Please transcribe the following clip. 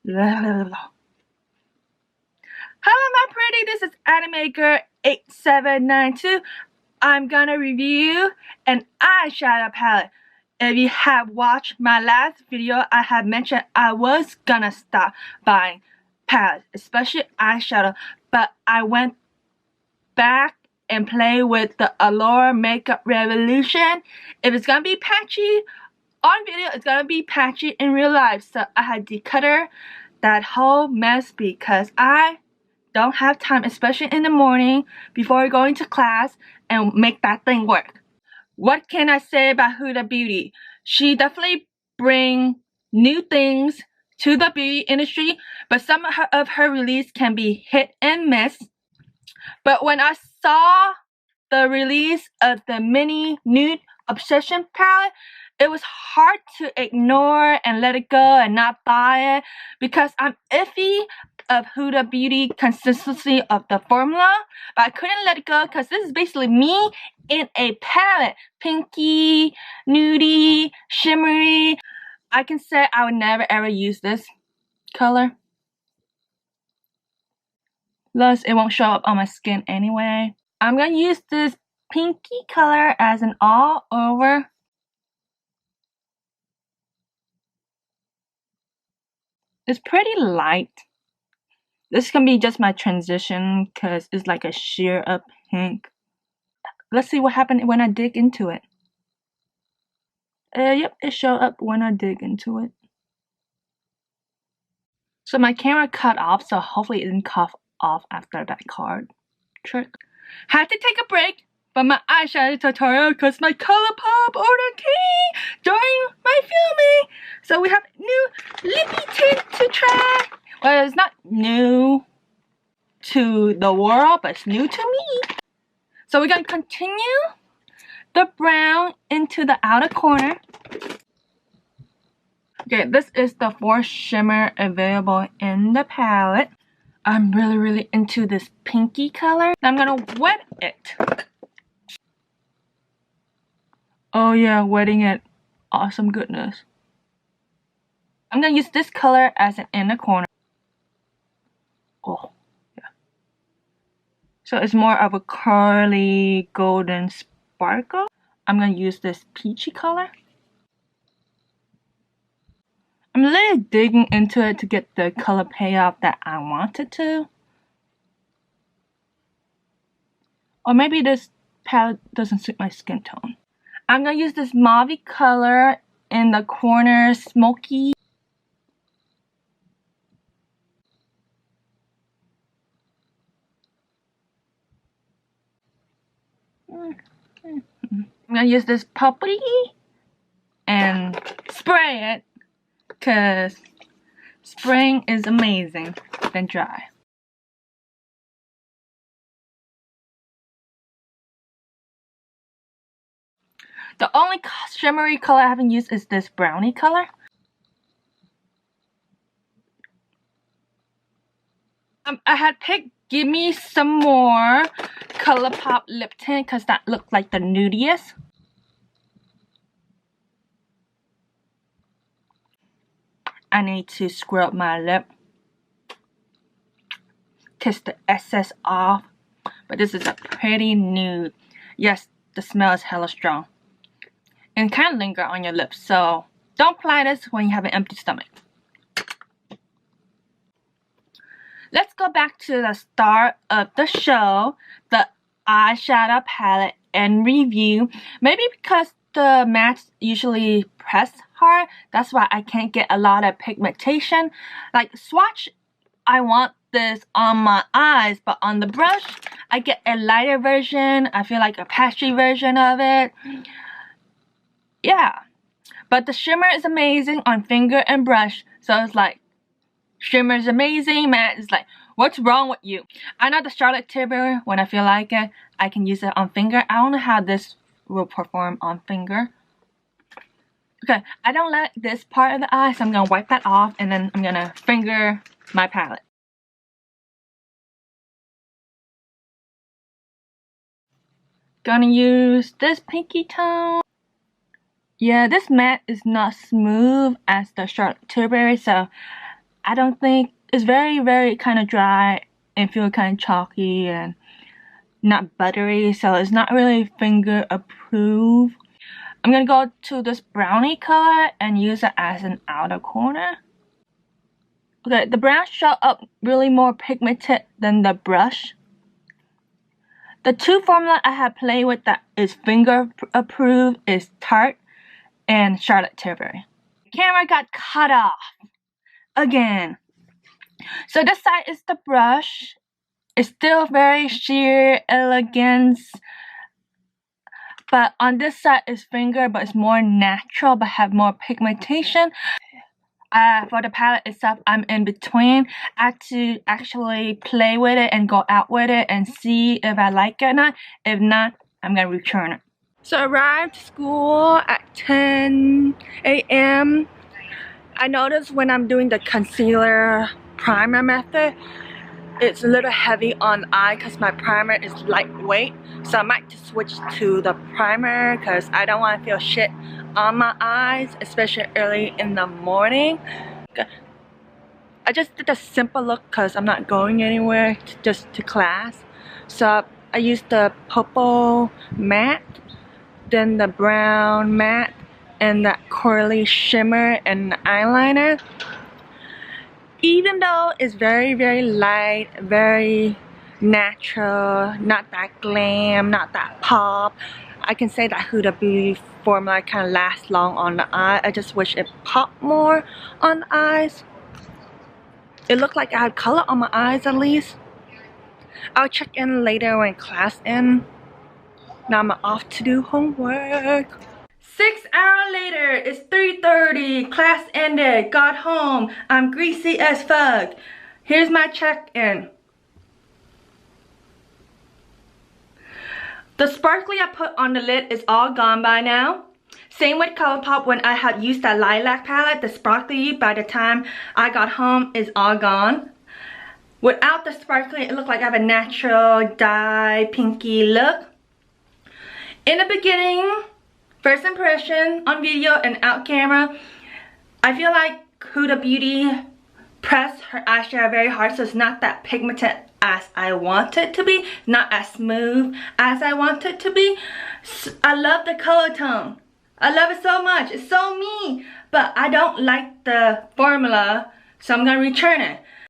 Hello my pretty, this is Animaker8792. I'm gonna review an eyeshadow palette. If you have watched my last video, I have mentioned I was gonna stop buying palettes, especially eyeshadow, but I went back and play with the Allure Makeup Revolution. If it's gonna be patchy on video, it's gonna be patchy in real life, so I had to declutter that whole mess because I don't have time, especially in the morning before going to class, and make that thing work. What can I say about Huda Beauty? She definitely bring new things to the beauty industry, but some of her release can be hit and miss. But when I saw the release of the mini Nude Obsession palette, it was hard to ignore and let it go and not buy it because I'm iffy of Huda Beauty consistency of the formula, but I couldn't let it go because this is basically me in a palette. Pinky, nudie, shimmery. I can say I would never ever use this color. Plus, it won't show up on my skin anyway. I'm gonna use this pinky color as an all over. It's pretty light. This can be just my transition because it's like a sheer up pink. Let's see what happened when I dig into it. Yep, it showed up when I dig into it. So my camera cut off, so hopefully it didn't cough off after that card trick. Had to take a break from my eyeshadow tutorial because my ColourPop ordered tea during my filming. So we have new lippy tint to try. Well, it's not new to the world, but it's new to me. So we're gonna continue the brown into the outer corner. Okay, this is the fourth shimmer available in the palette. I'm really into this pinky color. I'm gonna wet it. Oh yeah, wetting it. Awesome goodness. I'm gonna use this color as an inner corner. Oh, yeah. So it's more of a curly golden sparkle. I'm gonna use this peachy color. I'm really digging into it to get the color payoff that I wanted to. Or maybe this palette doesn't suit my skin tone. I'm gonna use this mauve color in the corner, smoky. I'm gonna use this purpley and spray it because spraying is amazing than dry. The only shimmery color I haven't used is this brownie color. I had picked give me some more ColourPop lip tint because that looked like the nudiest. I need to scrub my lip, kiss the excess off, but this is a pretty nude. Yes, the smell is hella strong and kind of linger on your lips, so don't apply this when you have an empty stomach. Let's go back to the start of the show, the eyeshadow palette and review. Maybe because the mats usually press hard, that's why I can't get a lot of pigmentation. Like swatch, I want this on my eyes, but on the brush, I get a lighter version. I feel like a patchy version of it. Yeah, but the shimmer is amazing on finger and brush, so it's like, shimmer is amazing, matte is like, what's wrong with you? I know the Charlotte Tilbury, when I feel like it, I can use it on finger. I don't know how this will perform on finger. Okay, I don't like this part of the eye, so I'm gonna wipe that off and then I'm gonna finger my palette. Gonna use this pinky tone. Yeah, this matte is not smooth as the Charlotte Tilbury, so I don't think it's very kind of dry and feel kind of chalky and not buttery, so it's not really finger approved. I'm gonna go to this brownie color and use it as an outer corner. Okay, the brown show up really more pigmented than the brush. The two formula I have played with that is finger approved is Tarte and Charlotte Tilbury. Camera got cut off again. So this side is the brush. It's still very sheer elegance. But on this side is finger, but it's more natural but have more pigmentation. For the palette itself, I'm in between. I have to actually play with it and go out with it and see if I like it or not. If not, I'm gonna return it. So I arrived to school at 10 a.m. I noticed when I'm doing the concealer primer method, it's a little heavy on the eye because my primer is lightweight. So I might just switch to the primer because I don't want to feel shit on my eyes, especially early in the morning. I just did a simple look because I'm not going anywhere, just to class. So I used the purple matte, then the brown matte, and that curly shimmer and the eyeliner. Even though it's very light, very natural, not that glam, not that pop, I can say that Huda Beauty formula kind of lasts long on the eye. I just wish it popped more on the eyes. It looked like I had color on my eyes at least. I'll check in later when class ends. Now I'm off to do homework. 6 hours later, it's 3:30, class ended, got home, I'm greasy as fuck. Here's my check-in. The sparkly I put on the lid is all gone by now. Same with ColourPop when I had used that lilac palette, the sparkly by the time I got home is all gone. Without the sparkly, it looked like I have a natural dye pinky look. In the beginning, first impression on video and out camera, I feel like Huda Beauty pressed her eyeshadow very hard, so it's not that pigmented as I want it to be, not as smooth as I want it to be. I love the color tone. I love it so much. It's so me, but I don't like the formula, so I'm gonna return it.